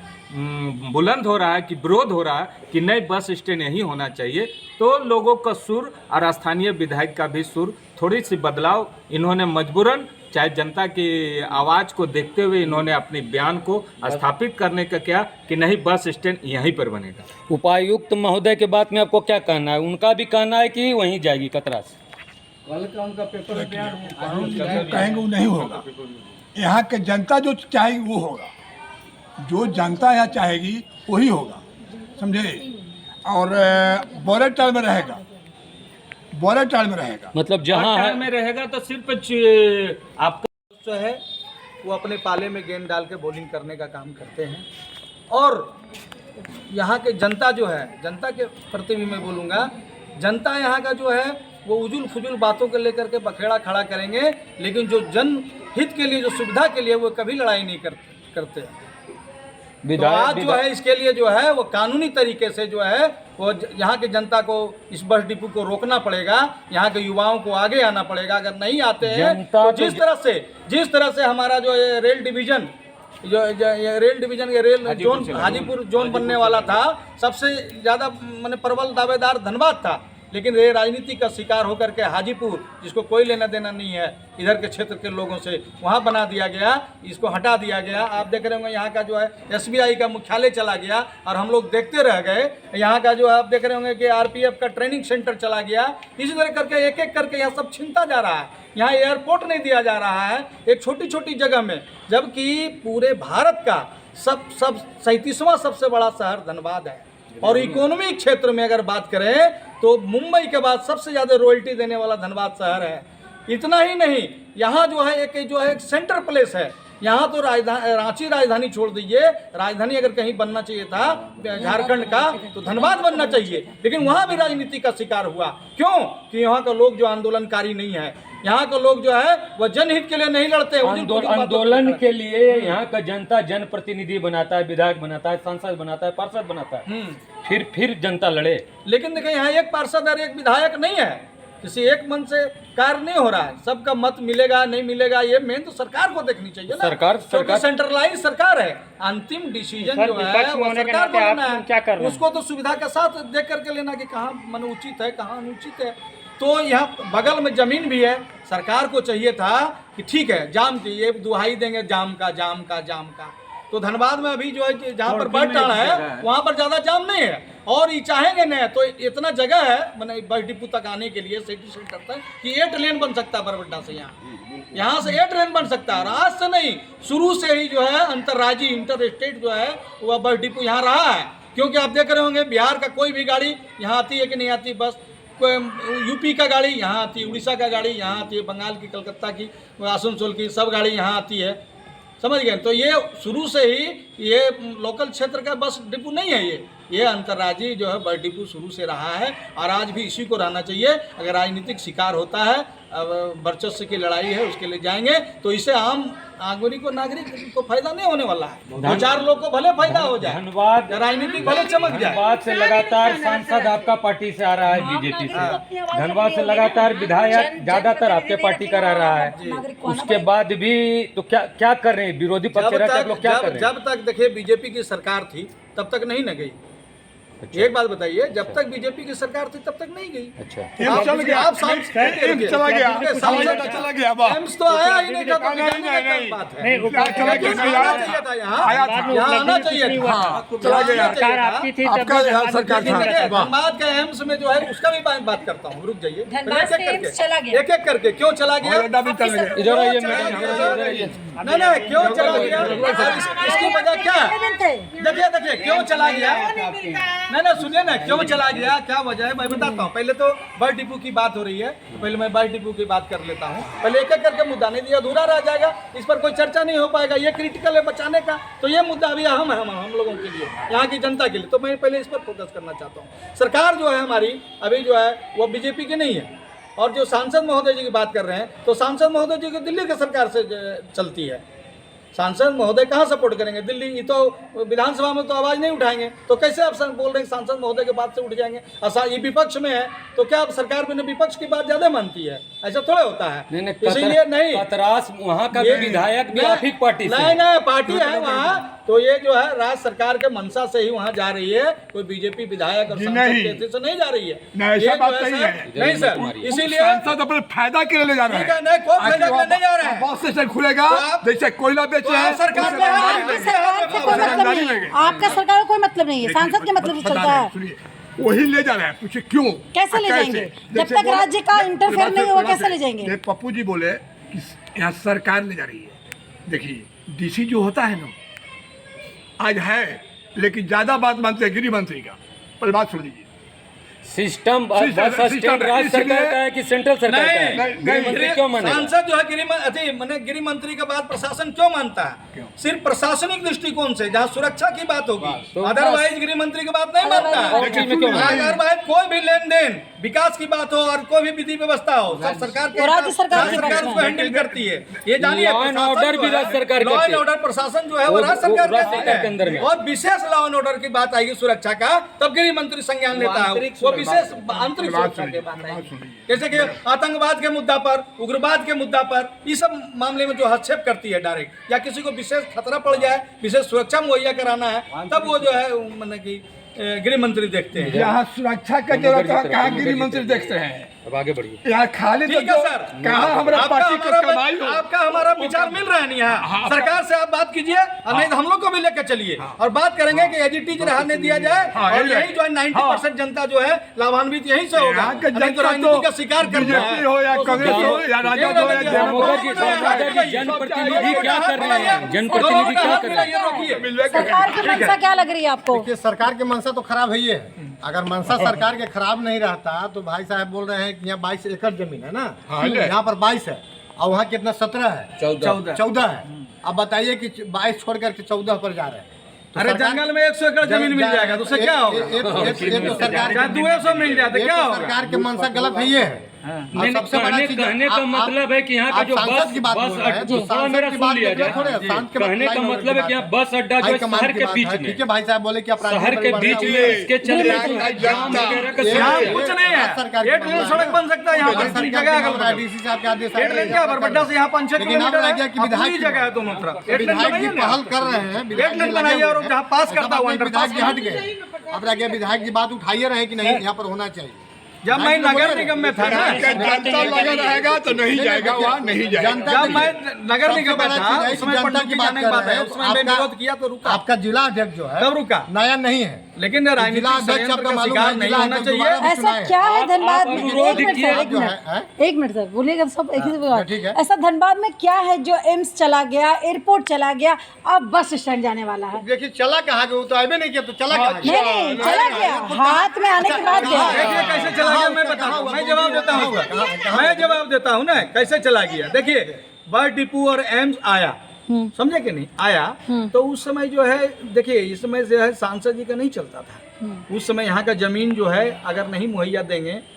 बुलंद हो रहा है कि विरोध हो रहा है कि नई बस स्टैंड यही होना चाहिए, तो लोगों का सुर और स्थानीय विधायक का भी सुर थोड़ी सी बदलाव इन्होंने मजबूरन, चाहे जनता की आवाज़ को देखते हुए इन्होंने अपने बयान को स्थापित करने का किया कि नहीं बस स्टैंड यहीं पर बनेगा। उपायुक्त महोदय के बात में आपको क्या कहना है? उनका भी कहना है कि वहीं जाएगी कतरास। कहेंगे वो नहीं होगा। यहाँ के जनता जो चाहेगी वो होगा, जो जनता यहाँ चाहेगी वही होगा, समझे। और बॉर्डर टाइल में रहेगा, बॉर्डर टाइल में रहेगा, मतलब जहाँ है में रहेगा तो सिर्फ आपका जो है वो अपने पाले में गेंद डाल के बॉलिंग करने का काम करते हैं। और यहाँ के जनता जो है, जनता के प्रति भी मैं बोलूँगा, जनता यहाँ का जो है वो उजुल फुजुल बातों को लेकर के बखेड़ा खड़ा करेंगे, लेकिन जो जनहित के लिए, जो सुविधा के लिए वो कभी लड़ाई नहीं करते। तो आज जो है इसके लिए जो है वो कानूनी तरीके से जो है वो यहाँ के जनता को इस बस डिपो को रोकना पड़ेगा, यहाँ के युवाओं को आगे आना पड़ेगा। अगर नहीं आते हैं तो जिस तरह से हमारा जो ये रेल डिवीजन ये रेल जोन हाजीपुर जोन बनने वाला था, सबसे ज़्यादा मैंने प्रबल दावेदार धनबाद था, लेकिन ये राजनीति का शिकार होकर के हाजीपुर, जिसको कोई लेना देना नहीं है इधर के क्षेत्र के लोगों से, वहाँ बना दिया गया, इसको हटा दिया गया। आप देख रहे होंगे यहाँ का जो है SBI का मुख्यालय चला गया और हम लोग देखते रह गए। यहाँ का जो आप देख रहे होंगे कि RPF का ट्रेनिंग सेंटर चला गया। इसी तरह करके एक एक करके यहाँ सब छीनता जा रहा है। यहाँ एयरपोर्ट नहीं दिया जा रहा है एक छोटी छोटी जगह में, जबकि पूरे भारत का सब 37वां सबसे बड़ा शहर धनबाद है। और इकोनॉमिक क्षेत्र में अगर बात करें तो मुंबई के बाद सबसे ज़्यादा रॉयल्टी देने वाला धनबाद शहर है। इतना ही नहीं, यहाँ जो है एक सेंटर प्लेस है। यहाँ तो रांची राजधानी छोड़ दीजिए, राजधानी अगर कहीं बनना चाहिए था झारखंड का तो धनबाद बनना चाहिए, लेकिन वहाँ भी राजनीति का शिकार हुआ। क्यों? कि यहाँ का लोग जो आंदोलनकारी नहीं है, यहाँ के लोग जो है वह जनहित के लिए नहीं लड़ते। आंदोलन के लिए यहाँ का जनता जनप्रतिनिधि बनाता है, विधायक बनाता है, सांसद बनाता है, पार्षद बनाता है, फिर जनता लड़े। लेकिन देखिए यहाँ एक पार्षद और एक विधायक नहीं है, किसी एक मन से कार्य नहीं हो रहा है। सबका मत मिलेगा नहीं मिलेगा ये मेन तो सरकार को देखनी चाहिए ना। सरकार सेंट्रलाइज सरकार है, अंतिम डिसीजन जो है वो सरकार को लेना है। उसको तो सुविधा के साथ देख करके लेना कि कहाँ मन उचित है कहाँ अनुचित है। तो यहाँ बगल में जमीन भी है, सरकार को चाहिए था कि ठीक है जाम की ये दुहाई देंगे जाम का। तो धनबाद में अभी जो है जहाँ पर बस टाड़ा है वहाँ पर ज़्यादा जाम नहीं है, और ये चाहेंगे नहीं तो इतना जगह है मैंने बस डिपो तक आने के लिए सिटी सेंटर तक कि 8 लेन बन सकता है बरबड्डा से। यहाँ से 8 लेन बन सकता है। आज से नहीं, शुरू से ही जो है अंतर्राज्यीय इंटर स्टेट जो है वह बस डिपो यहाँ रहा है। क्योंकि आप देख रहे होंगे बिहार का कोई भी गाड़ी यहाँ आती है कि नहीं आती, बस कोई यूपी का गाड़ी यहाँ आती है, उड़ीसा का गाड़ी यहाँ आती है, बंगाल की, कलकत्ता की, आसनसोल की, सब गाड़ी यहाँ आती है, समझ गए। तो ये शुरू से ही ये लोकल क्षेत्र का बस डिपो नहीं है ये। ये अंतर्राज्यीय जो है बस डिपो शुरू से रहा है और आज भी इसी को रहना चाहिए। अगर राजनीतिक शिकार होता है, अब वर्चस्व की लड़ाई है, उसके लिए जाएंगे तो इससे आम नागरिक को फायदा नहीं होने वाला है। दो चार लोग को भले फायदा हो जाए, धन्यवाद। राजनीतिक भले चमक जाए। धनबाद से लगातार सांसद आपका पार्टी से आ रहा है, बीजेपी से। धनबाद से लगातार विधायक ज्यादातर आपके पार्टी का रह रहा है। उसके बाद भी तो क्या कर रहे हैं विरोधी पक्ष लोग, क्या कर रहे हैं? जब तक देखिए बीजेपी की सरकार थी तब तक नहीं न गई। एक बात बताइए, जब तक बीजेपी की सरकार थी तब तक नहीं गई। अच्छा, आप चला गया, एम्स तो आया ही नहीं था। आना चाहिए था। धनबाद का एम्स में जो है उसका भी बात करता हूँ, रुक जाइए। एक एक करके क्यों चला गया, इधर आइए मैडम, नहीं क्यों चला गया, इसकी वजह क्या है? देखिए क्यों चला गया। नहीं सुनिए ना, क्यों चला गया, क्या वजह है, मैं बताता हूँ। पहले तो बस डिपो की बात हो रही है, तो पहले मैं बस डिपो की बात कर लेता हूँ। पहले एक एक करके मुद्दा, नहीं दिया अधूरा रह जाएगा, इस पर कोई चर्चा नहीं हो पाएगा। ये क्रिटिकल है बचाने का, तो ये मुद्दा अभी अहम है हम लोगों के लिए, यहाँ की जनता के लिए। तो मैं पहले इस पर फोकस करना चाहता हूँ। सरकार जो है हमारी अभी जो है वो बीजेपी की नहीं है। और जो सांसद महोदय जी की बात कर रहे हैं, तो सांसद महोदय जी को दिल्ली की सरकार से चलती है। सांसद महोदय कहाँ सपोर्ट करेंगे? दिल्ली। ये तो विधानसभा में तो आवाज़ नहीं उठाएंगे, तो कैसे आप बोल रहे हैं सांसद महोदय के बात से उठ जाएंगे? ये विपक्ष में है, तो क्या सरकार में विपक्ष की बात ज़्यादा मानती है? ऐसा थोड़ा होता है। इसीलिए नहीं, पतरास वहाँ का भी विधायक भी आप ही पार्टी से, नहीं पार्टी है वहाँ। तो ये जो है राज्य सरकार के मंशा से ही वहाँ जा रही है, कोई बीजेपी विधायक और सांसद से नहीं जा रही है। नहीं सर, इसीलिए सांसद अपने फायदा के लिए ले जा रहे हैं। नहीं, कोई फायदा के लिए नहीं जा रहे हैं। बस स्टेशन खुलेगा, जैसे कोयला बेच रहे हैं। सरकार से कोई मतलब नहीं है, आपका सरकार का कोई मतलब नहीं है, सांसद के मतलब से चलता है। वही ले जा रहे हैं, पूछे क्यों, कैसे ले जाएंगे? जब तक राज्य का इंटरफेयर नहीं होगा कैसे ले जाएंगे? पप्पू जी बोले कि यहाँ सरकार ले जा रही है। देखिए डीसी जो होता है ना, आज है, लेकिन ज्यादा बात मानते हैं गृह मंत्री का। पर बात सुन लीजिए, सिस्टम बस स्टैंड राज्य सरकार का है कि सेंट्रल सरकार का है? गृह मंत्री क्यों माने? सांसद जो है गृह मंत्री का बात प्रशासन क्यों मानता है? सिर्फ प्रशासनिक दृष्टिकोण से, जहाँ सुरक्षा की बात होगी, अदरवाइज गृह मंत्री की बात नहीं मानता है। अदरवाइज कोई भी लेन देन, विकास की बात हो और कोई भी विधि व्यवस्था हो, सब सरकार के राज्य सरकार उसको हैंडल करती है। ये जानिए, लॉ एंड ऑर्डर भी राज्य सरकार लॉ एंड ऑर्डर प्रशासन जो है वो राज्य सरकार के अंदर में। और विशेष लॉ एंड ऑर्डर की बात आएगी सुरक्षा का, तब गृह मंत्री संज्ञान लेता है। वो विशेष आंतरिक सुरक्षा की बात है, जैसे कि आतंकवाद के मुद्दा पर, उग्रवाद के मुद्दा पर, इस सब मामले में जो हस्तक्षेप करती है डायरेक्ट, या किसी को विशेष खतरा पड़ जाए, विशेष सुरक्षा मुहैया कराना है, तब वो जो है मतलब कि गृह मंत्री देखते हैं। यहाँ सुरक्षा का जरूरत है, कहाँ गृह मंत्री देखते हैं? अब आगे बढ़िए। यहाँ खाली ठीक है सर, कहाँ हमारा पार्टी को कमाई हो? आपका हमारा विचार मिल रहा है नहीं? यहाँ सरकार से आप बात कीजिए, और नहीं तो हम लोग को भी लेकर चलिए और बात करेंगे कि एजीटीज रहने दिया जाए, और यही जो है 90% जनता जो है लाभान्वित यहीं से होगा। राजनीति का शिकार करना है, हो या कांग्रेस हो या राजद हो या जनप्रतिनिधि क्या कर रहे हैं? जनप्रतिनिधि क्या कर रहे हैं? सरकार की मंशा क्या लग रही है आपको? देखिए सरकार की मंशा तो खराब है ही है। अगर मंशा सरकार के खराब नहीं रहता तो भाई साहब बोल रहे हैं कि यहाँ 22 एकड़ जमीन है ना, यहाँ पर 22 है और वहाँ कितना 17 है, 14 है। अब बताइए कि 22 छोड़ करके 14 पर जा रहे हैं। अरे जंगल में 100 एकड़ जमीन मिल जाएगा तो उससे क्या होगा? सरकार 200 मिल जाए तो क्या होगा? सरकार की मंशा गलत है, ये है। कहने का मतलब है कि यहाँ का जो बस अड्डा, मेरा सुन लिया जाए, कहने का मतलब है कि यहाँ बस अड्डा जो शहर के बीच में, ठीक है भाई साहब बोले कि शहर के बीच में इसके चलते कुछ नहीं है। 8 लेन सड़क बन सकता है यहाँ पर, जगह डीसी साहब के आदेश 8 लेन क्या बरबड्डा से यहाँ 5-6 किलोमीटर विधायक जगह है दोनों तरफ। 8 विधायक जी लेन पहल कर रहे हैं, 8 लेन बनाइए और जहाँ पास करता हुआ विधायक जी हट गए। अब आगे विधायक जी बात उठाइए रहे कि नहीं यहाँ पर होना चाहिए। जब मैं नगर निगम में था ना, जनता लगा रहेगा तो नहीं जाएगा, वहाँ नहीं जाएगा। जब मैं नगर निगम में था उसमें पंडित की जाने की बात है, उसमें मैं विरोध किया तो रुका। आपका जिला अध्यक्ष जो है कब रुका? नया नहीं है, लेकिन राजनीतिक षड्यंत्र का शिकार नहीं होना चाहिए। ऐसा क्या है धनबाद में? विरोध किया एक मिनट सर बोलिएगा सब एक ही बात। ठीक है। ऐसा धनबाद में क्या है जो एम्स चला गया, एयरपोर्ट चला गया, अब बस स्टैंड जाने वाला है? देखिए चला कहाँ गया, वो तो आए नहीं किया, तो चला कहाँ गया? नहीं चला गया, हाथ में आने के बाद गया। देखिए कैसे चला गया मैं बताता हूँ, मैं जवाब देता हूँ ना कैसे चला गया। देखिए बस डिपो और एम्स आया, समझे कि नहीं आया, तो उस समय जो है देखिए इस समय जो है सांसद जी का नहीं चलता था, उस समय यहाँ का ज़मीन जो है अगर नहीं मुहैया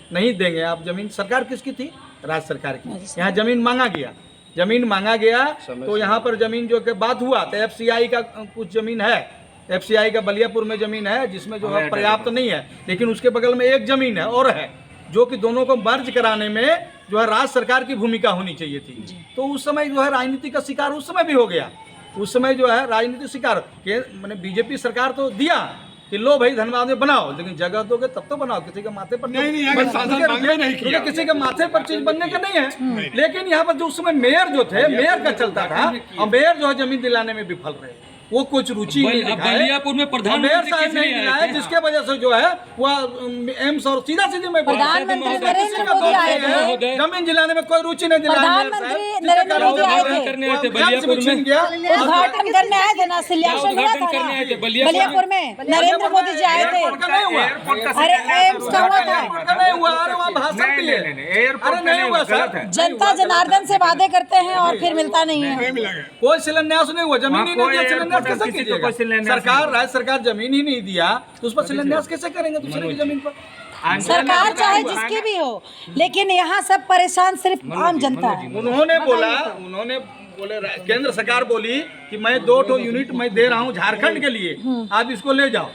नहीं देंगे आप ज़मीन, सरकार किसकी थी? राज्य सरकार की। यहाँ ज़मीन मांगा गया तो यहाँ पर ज़मीन जो कि बात हुआ तो FCI का कुछ ज़मीन है, FCI का बलियापुर में ज़मीन है जिसमें जो है पर्याप्त नहीं है, लेकिन उसके बगल में एक ज़मीन है और है जो कि दोनों को मर्ज कराने में जो है राज्य सरकार की भूमिका होनी चाहिए थी। तो उस समय जो है राजनीति का शिकार उस समय भी हो गया। उस समय जो है राजनीति शिकार के मैंने बीजेपी सरकार तो दिया कि लो भाई धनबाद में बनाओ, लेकिन जगह दोगे तब तो बनाओ, किसी के माथे पर नहीं, किसी के माथे पर चीज बनने का नहीं है। लेकिन यहाँ पर जो उस समय मेयर जो थे, मेयर का चलता था और मेयर जो है जमीन दिलाने में विफल रहे, वो कुछ रुचि नहीं दिखाए। बलियापुर में प्रधानमंत्री साहब नहीं दिलाए, जिसके वजह से जो है वह एम्स और सीधा सीधी में प्रधानमंत्री नरेंद्र मोदी आए थे, जमीन दिलाने में कोई रुचि नहीं दिलाया। प्रधानमंत्री नरेंद्र मोदी आए थे, बलियापुर में उद्घाटन करने आए थे ना, शिलान्यास हुआ था ना बलियापुर में, नरेंद्र मोदी जी आए थे। अरे एम्स का हुआ था। जनता जनार्दन से वादे करते हैं और फिर मिलता नहीं है। कोई शिलान्यास नहीं हुआ, जमीन ही नहीं दिया, शिलान्यास कैसे कीजिएगा? सरकार राज्य सरकार जमीन ही नहीं दिया तो उस पर शिलान्यास कैसे करेंगे दूसरे की जमीन पर? सरकार चाहे जिसकी भी हो, लेकिन यहाँ सब परेशान सिर्फ आम जनता है। उन्होंने बोले केंद्र सरकार बोली कि मैं 2 यूनिट मैं दे रहा हूँ झारखंड के लिए, आप इसको ले जाओ,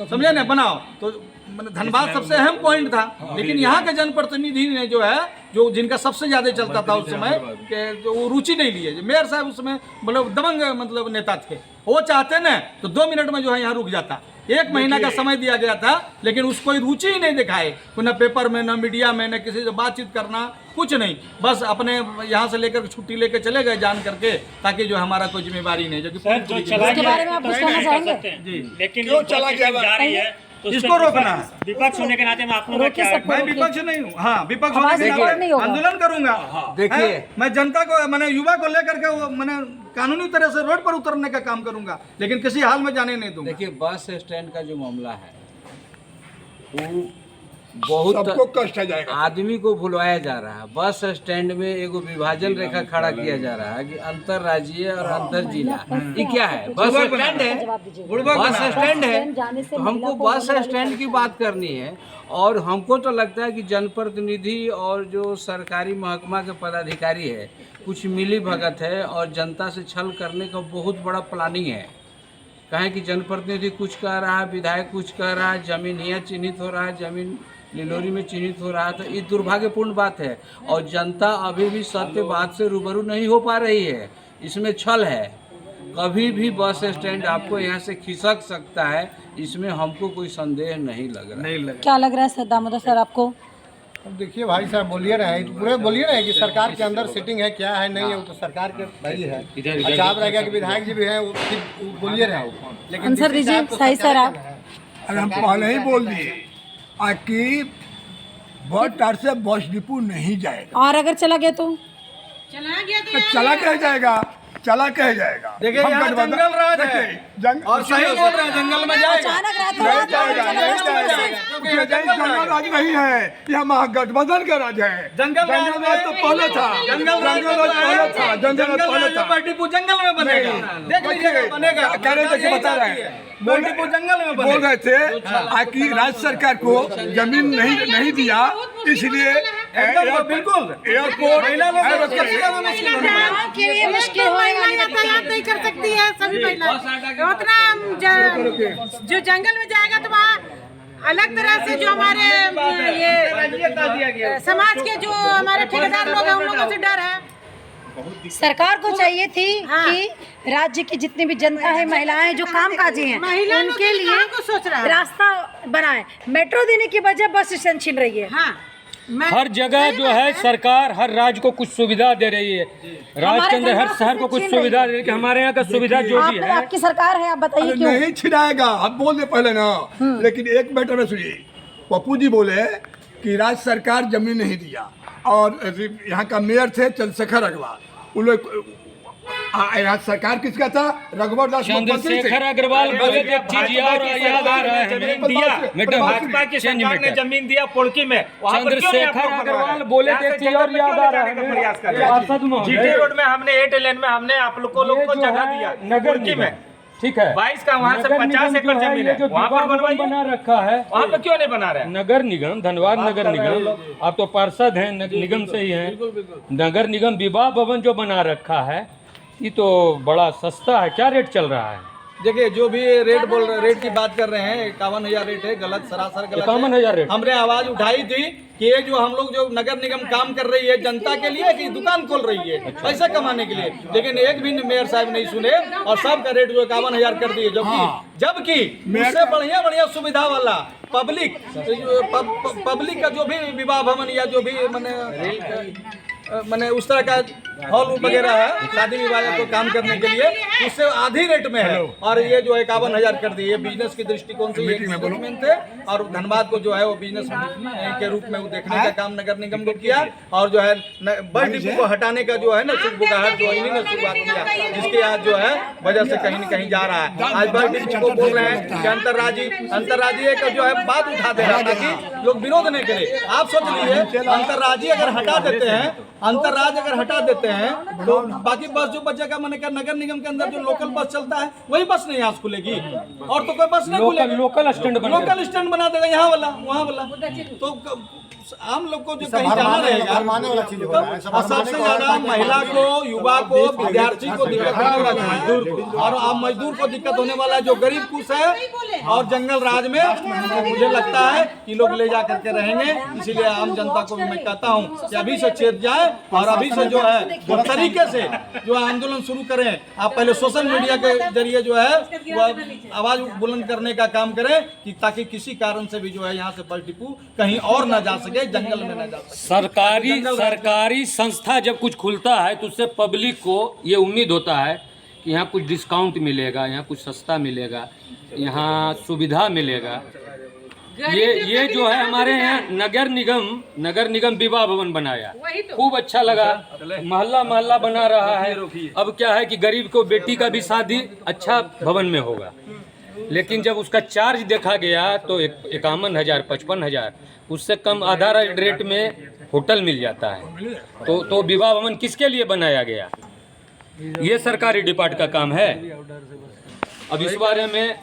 समझे ना, बनाओ। तो धनबाद सबसे अहम पॉइंट था, लेकिन यहाँ के जनप्रतिनिधि ने जो है जो जिनका सबसे ज्यादा चलता था उस समय के जो रुचि नहीं लिए। मेयर साहब उसमें मतलब दबंग मतलब नेता थे, वो चाहते ना तो 2 मिनट में जो है यहाँ रुक जाता। 1 महीना का समय दिया गया था, लेकिन उसको रुचि ही नहीं दिखाए, न पेपर में, न मीडिया में, न किसी से बातचीत करना, कुछ नहीं। बस अपने यहाँ से लेकर छुट्टी लेकर चले गए जान करके, ताकि जो हमारा कोई जिम्मेदारी नहीं। जो इसके बारे में आप कुछ कहना चाहेंगे? जी, लेकिन क्यों चला जा रही है इसको रोकना है। विपक्ष होने के नाते मैं आप लोगों का मैं विपक्ष नहीं हूँ, हाँ विपक्ष होने के नाते आंदोलन करूंगा। देखिए मैं जनता को मैंने युवा को लेकर के मैंने कानूनी तरह से रोड पर उतरने का काम करूंगा, लेकिन किसी हाल में जाने नहीं दूंगा। देखिए बस स्टैंड का जो मामला है वो बहुत सबको कष्ट आ जाएगा। आदमी को भुलवाया जा रहा है। बस स्टैंड में एगो विभाजन रेखा खड़ा किया जा रहा है कि अंतर राज्यीय और अंतर जिला। ये क्या है? बस स्टैंड है, बस स्टैंड है, तो हमको बस स्टैंड की बात करनी है। और हमको तो लगता है कि जनप्रतिनिधि और जो सरकारी महकमा के पदाधिकारी है कुछ मिली भगत है और जनता से छल करने का बहुत बड़ा प्लानिंग है। कहें कि जनप्रतिनिधि कुछ कह रहा है, विधायक कुछ कह रहा है, जमीन यहाँ चिन्हित हो रहा है, जमीन लिलोरी में चिन्हित हो रहा है, तो ये दुर्भाग्यपूर्ण बात है। और जनता अभी भी सत्य बात से रूबरू नहीं हो पा रही है, इसमें छल है। कभी भी बस स्टैंड आपको यहाँ से खिसक सकता है, इसमें हमको कोई संदेह नहीं लग रहा। क्या लग रहा है सर दामोदर सर आपको? अब देखिए भाई साहब बोलिए रहे पूरे बोलिए रहे कि सरकार के अंदर सिटिंग है क्या है नहीं है, वो तो सरकार के भाई है। अच्छा आप रहेगा कि विधायक जी भी हैं, वो बोलिए रहे, लेकिन आंसर दीजिए सही सर आप। अरे हम पहले ही बोल दिए कि बहुत टार से बस डिपो नहीं जाएगा। और अगर चला गया तो चला गया तो चला कह जाएगा, चला कह जाएगा। देखिए यहाँ जंगल राज है और सही बोल रहे हैं, जंगल में जाएगा। अचानक रात को नहीं जाएगा, नहीं जाएगा। जंगल राज नहीं है, यह महागठबंधन का राज है। जंगल राज तो पहले था, जंगल राज पहले था, जंगल पहले था। मल्टीपुर जंगल में बनेगा, देख लीजिएगा बनेगा। कह रहे थे कि बता रहे हैं, मल्टीपुर जंगल में बोल रहे थे कि राज्य सरकार को जमीन नहीं दिया, इसलिए बिल्कुल एयरपोर्ट के लिए मुश्किल होएगा, यातायात नहीं कर सकती है सभी महिला। उतना जो जंगल में जाएगा तो वहाँ अलग तरह से जो हमारे ये समाज के जो हमारे ठेकेदार लोग हैं उन लोगों से डर है। सरकार को चाहिए थी कि राज्य की जितनी भी जनता है, महिलाएं जो कामकाजी हैं, उनके लिए को सोच रहा है रास्ता बनाए। मेट्रो देने की बजाय बस स्टैंड छीन रही है। हाँ हर जगह जो है सरकार हर राज्य को कुछ सुविधा दे रही है, राज्य के अंदर हर शहर को कुछ सुविधा दे रही है कि हमारे यहाँ का सुविधा जो भी है। आपकी सरकार है, आप बताइए क्यों नहीं छिड़ाएगा। हम बोल दे पहले ना, लेकिन एक मैटर में सुनिए, पप्पू जी बोले कि राज्य सरकार जमीन नहीं दिया और यहाँ का मेयर थे चंद्रशेखर अग्रवाल, उन लोग यहाँ सरकार किसका था? रघुवर दास चंद्रशेखर अग्रवाल बोले थे चीज याद आ रहा है जमीन दिया, भाजपा की सरकार ने जमीन दिया पोड़की में। चंद्रशेखर अग्रवाल बोले थे चीज और याद आ रहा है। जीटी रोड में हमने 8 लेन में हमने आप लोग को जगह दिया नगर पोड़की में। ठीक है। 22 का वहाँ से नगर 50 निगम एकड़ जो है, जमीन ये है, जो वहाँ पर विवाह भवन बना रखा है, वहाँ पे क्यों नहीं बना रहे हैं? नगर निगम, धनबाद नगर निगम, आप तो पार्षद हैं, निगम से ही हैं। नगर निगम विवाह भवन जो बना रखा है, ये तो बड़ा सस्ता है। क्या रेट चल रहा है? देखिए, जो भी रेट बोल रहे, रेट की बात कर रहे हैं, 51,000 रेट है, गलत, सरासर गलत। 51,000 रेट। हमने आवाज उठाई थी कि ये जो हम लोग जो नगर निगम काम कर रही है जनता के लिए कि दुकान खोल रही है पैसा कमाने के लिए, लेकिन एक भी मेयर साहब नहीं सुने और सबका रेट जो 51,000 कर दिए। जबकि उससे बढ़िया सुविधा वाला पब्लिक का जो भी विवाह भवन या जो भी मैंने उस तरह का हॉल वगैरह है शादी विवाह को काम करने के लिए, उससे आधी रेट में है। और ये जो 51,000 कर दिए, बिजनेस की दृष्टिकोण से ये थे और धनबाद को जो है वो बिजनेस के रूप में वो देखने का काम नगर निगम को किया। और जो है बस डिपो को हटाने का जो है ना शुभबुगाहट जो इन्हीं ने शुरुआत किया, जिसके आज जो है वजह से कहीं न कहीं जा रहा है। आज बस डिपो को बोल रहे हैं कि अंतर्राज्यीय का जो है बात उठा दे रहा है ताकि लोग विरोध नहीं करें। आप सोच लीजिए, अंतर्राज्यीय अगर हटा देते हैं, अंतर्राज्य अगर हटा देते हैं तो बाकी बस जो बचेगा मैंने कहा नगर निगम के अंदर जो लोकल बस चलता है वही बस नहीं यहाँ से खुलेगी और तो कोई बस नहीं खुलेगी। लोकल स्टैंड बना देगा यहाँ वाला वहाँ वाला, तो आम लोग को जो कहीं जाना रहेगा और सबसे ज्यादा महिला को, युवा को, विद्यार्थी को दिक्कत होने वाला है, मजदूर को, और आम मजदूर को दिक्कत होने वाला है जो गरीब कुछ है। और जंगल राज में मुझे लगता है कि लोग ले जा करके रहेंगे, इसीलिए आम जनता को भी मैं कहता हूँ कि अभी से चेत जाए और अभी से जो है वो तरीके से जो आंदोलन शुरू करें। आप पहले सोशल मीडिया के जरिए जो है वो आवाज बुलंद करने का काम करें कि ताकि किसी कारण से भी जो है यहाँ से बस डिपो कहीं और न जा सके, जंगल में न जा सके। सरकारी संस्था जब कुछ खुलता है तो उससे पब्लिक को ये उम्मीद होता है कि यहाँ कुछ डिस्काउंट मिलेगा, यहाँ कुछ सस्ता मिलेगा, यहाँ सुविधा मिलेगा। ये जो है हमारे यहाँ नगर निगम विवाह भवन बनाया, खूब अच्छा लगा, मोहल्ला बना रहा है। अब क्या है कि गरीब को बेटी का भी शादी अच्छा भवन में होगा, लेकिन जब उसका चार्ज देखा गया तो 51,000 55,000, उससे कम आधा रेट में होटल मिल जाता है। तो विवाह भवन किसके लिए बनाया गया? ये सरकारी डिपार्ट का काम है। अब इस बारे में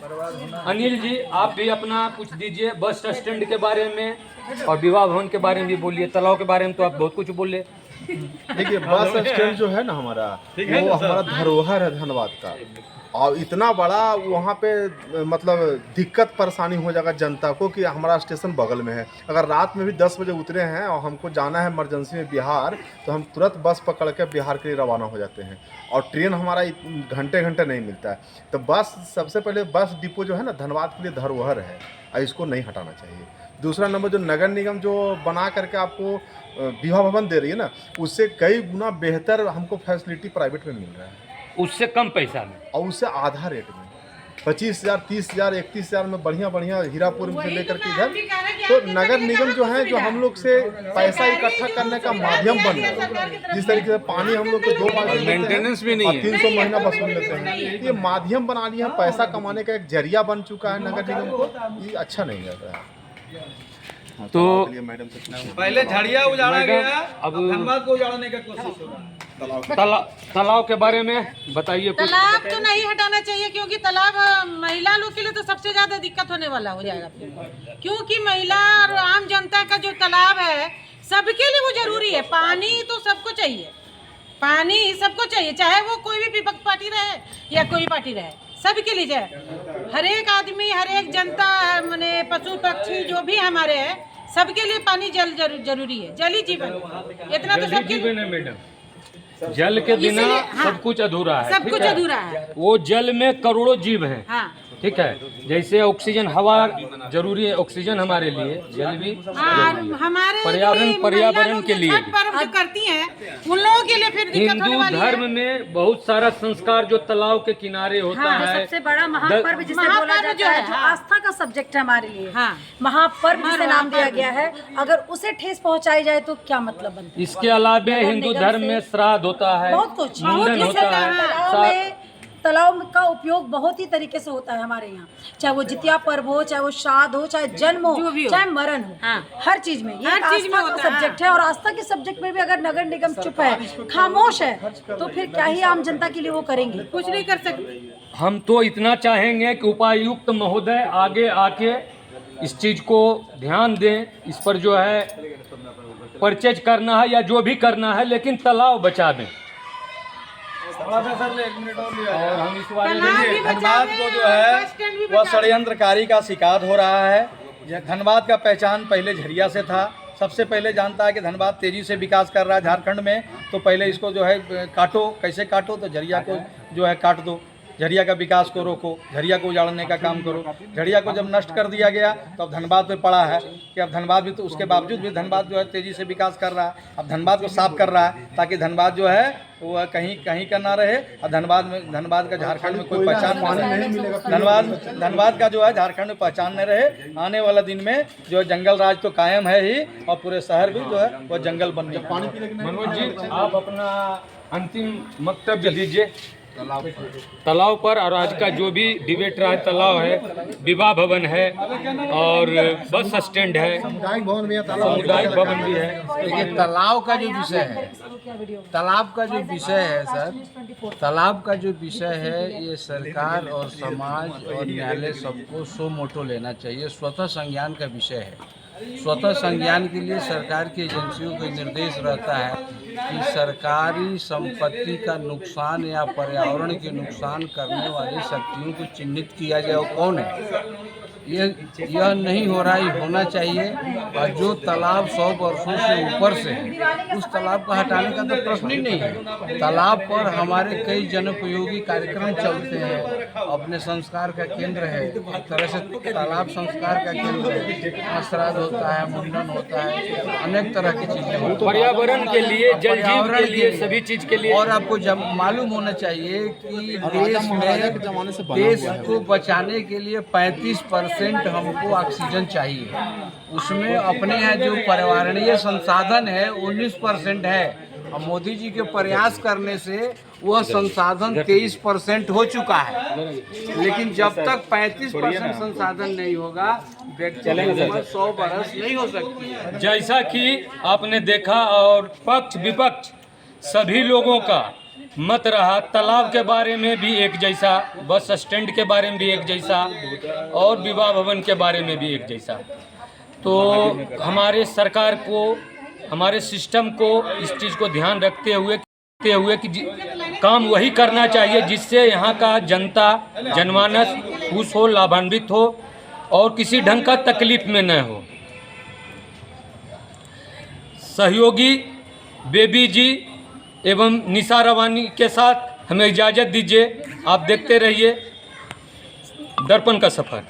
अनिल जी आप भी अपना कुछ दीजिए, बस स्टैंड के बारे में और विवाह भवन के बारे में भी बोलिए, तालाब के बारे में तो आप बहुत कुछ बोले। देखिए, बस स्टैंड जो है ना हमारा, वो हमारा धरोहर है धनबाद का, और इतना बड़ा वहाँ पे मतलब दिक्कत परेशानी हो जाएगा जनता को कि हमारा स्टेशन बगल में है। अगर रात में भी 10 बजे उतरे हैं और हमको जाना है इमरजेंसी में बिहार, तो हम तुरंत बस पकड़ के बिहार के लिए रवाना हो जाते हैं और ट्रेन हमारा घंटे नहीं मिलता है। तो बस सबसे पहले बस डिपो जो है ना धनबाद के लिए धरोहर है और इसको नहीं हटाना चाहिए। दूसरा नंबर, जो नगर निगम जो बना करके आपको विवाह भवन दे रही है ना, उससे कई गुना बेहतर हमको फैसिलिटी प्राइवेट में मिल रहा है, उससे कम पैसा में और उससे आधा रेट में 25,000 30,000 31,000 में बढ़िया हीरापुर से लेकर के इधर। तो नगर निगम जो है, जो हम लोग से पैसा इकट्ठा करने का माध्यम बन रहा है। जिस तरीके से पानी हम लोग को 2 बार मेंटेनेंस भी नहीं है, 300 महीना वसूल लेते हैं, ये माध्यम बना लिया, पैसा कमाने का एक जरिया बन चुका है नगर निगम को। ये अच्छा नहीं लग रहा है। तो मैडम से पहले झड़िया उजाड़ा गया, अब धनबाद को उजाड़ने का कोशिश हो रहा है। तालाब के बारे में बताइए कुछ। तालाब तो नहीं हटाना चाहिए, क्योंकि तालाब महिला लोग के लिए तो सबसे ज्यादा दिक्कत होने वाला हो जाएगा, क्योंकि महिला और आम जनता का जो तालाब है सबके लिए वो जरूरी है। पानी तो सबको चाहिए, पानी सबको चाहिए, चाहे वो कोई भी विपक्ष पार्टी रहे या कोई पार्टी रहे, सबके लिए जाए। हर एक आदमी, हर एक जनता, माने पशु पक्षी जो भी हमारे हैं, सबके लिए पानी जल जरूरी है। जल ही जीवन, इतना तो सबके लिए। मैडम, जल के बिना सब कुछ अधूरा है, सब कुछ अधूरा है। वो जल में करोड़ों जीव हैं, हाँ। ठीक है। जैसे ऑक्सीजन, हवा जरूरी है, ऑक्सीजन हमारे लिए, जल भी हमारे पर्यावरण के लिए जो करती हैं उन लोगों के लिए फिर दिक्कत होने वाली है। हिंदू धर्म में बहुत सारा संस्कार जो तालाब के किनारे होता है, सबसे बड़ा महापर्व जिसे बोला जाता है, जो आस्था का सब्जेक्ट है हमारे लिए, महापर्व जिसे नाम दिया गया है, अगर उसे ठेस पहुंचाई जाए तो क्या मतलब बनता है? इसके अलावा हिंदू धर्म में श्राद्ध होता है, बहुत कुछ मुंडन होता है। तालाब का उपयोग बहुत ही तरीके से होता है हमारे यहाँ, चाहे वो जितिया पर्व हो, चाहे वो श्राद्ध हो, चाहे जन्म हो, चाहे मरण हो, हर चीज में ये आस्था का सब्जेक्ट है। और आस्था के सब्जेक्ट में भी अगर नगर निगम चुप है, खामोश है, तो फिर क्या ही आम जनता के लिए वो करेंगे, कुछ नहीं कर सकते। हम तो इतना चाहेंगे कि उपायुक्त महोदय आगे आके इस चीज़ को ध्यान दें, इस पर जो है परचेज करना है या जो भी करना है, लेकिन तालाब बचा दें। सर 1 मिनट और लिया और हम इस बारे में धनबाद को जो है वह षड्यंत्रकारी का शिकार हो रहा है। धनबाद का पहचान पहले झरिया से था। सबसे पहले जानता है कि धनबाद तेज़ी से विकास कर रहा है झारखंड में, तो पहले इसको जो है काटो। कैसे काटो? तो झरिया को जो है काट दो, झरिया का विकास को रोको, झरिया को उजाड़ने का काम करो। झरिया को जब नष्ट कर दिया गया तो अब धनबाद पे पड़ा है कि अब धनबाद भी, तो उसके बावजूद भी धनबाद जो है तेज़ी से विकास कर रहा है। अब धनबाद को साफ कर रहा है ताकि धनबाद जो है वो कहीं कहीं का ना रहे और धनबाद का झारखंड में कोई पहचान नहीं मिलेगा। धनबाद का जो है झारखंड में पहचान नहीं रहे। आने वाला दिन में जो है जंगल राज तो कायम है ही, और पूरे शहर भी जो है वो जंगल बन गया। मनोज जी, आप अपना अंतिम वक्तव्य दीजिए तालाब पर। और आज का जो भी डिबेट रहा है, तालाब है, विवाह भवन है और बस स्टैंड है, सामुदायिक भवन भी है। देखिए तालाब का जो विषय है, तालाब का जो विषय है सर, तालाब का जो विषय है, ये सरकार और समाज और न्यायालय सबको सो मोटो लेना चाहिए। स्वतः संज्ञान का विषय है। स्वतः संज्ञान के लिए सरकार की एजेंसियों को निर्देश रहता है कि सरकारी संपत्ति का नुकसान या पर्यावरण के नुकसान करने वाली शक्तियों को चिन्हित किया जाए वो कौन है। यह नहीं हो रहा, ये होना चाहिए। और जो तालाब 100 वर्षों से ऊपर से है, उस तालाब को हटाने का तो प्रश्न ही नहीं है। तालाब पर हमारे कई जनोपयोगी कार्यक्रम चलते हैं, अपने संस्कार का केंद्र है, एक तरह से तालाब संस्कार का केंद्र है। श्राद्ध होता है, मुंडन होता है, अनेक तरह की चीजें होती हैं पर्यावरण के लिए, जल जीवन के लिए, सभी चीज के लिए। और आपको जब मालूम होना चाहिए कि देश में देश को बचाने के लिए 35% हमको ऑक्सीजन चाहिए। उसमें अपने यहाँ जो पर्यावरणीय संसाधन है 19% है, और मोदी जी के प्रयास करने से वह संसाधन 23% हो चुका है। लेकिन जब तक 35% संसाधन नहीं होगा, व्यक्ति की उम्र 100 बरस नहीं हो सकती है। जैसा कि आपने देखा और पक्ष विपक्ष सभी लोगों का मत रहा, तालाब के बारे में भी एक जैसा, बस स्टैंड के बारे में भी एक जैसा, और विवाह भवन के बारे में भी एक जैसा। तो हमारे सरकार को, हमारे सिस्टम को इस चीज़ को ध्यान रखते हुए कि काम वही करना चाहिए जिससे यहाँ का जनता जनमानस खुश हो, लाभान्वित हो और किसी ढंग का तकलीफ में न हो। सहयोगी बेबी जी एवं निशा रवानी के साथ हमें इजाज़त दीजिए। आप देखते रहिए दर्पण का सफ़र।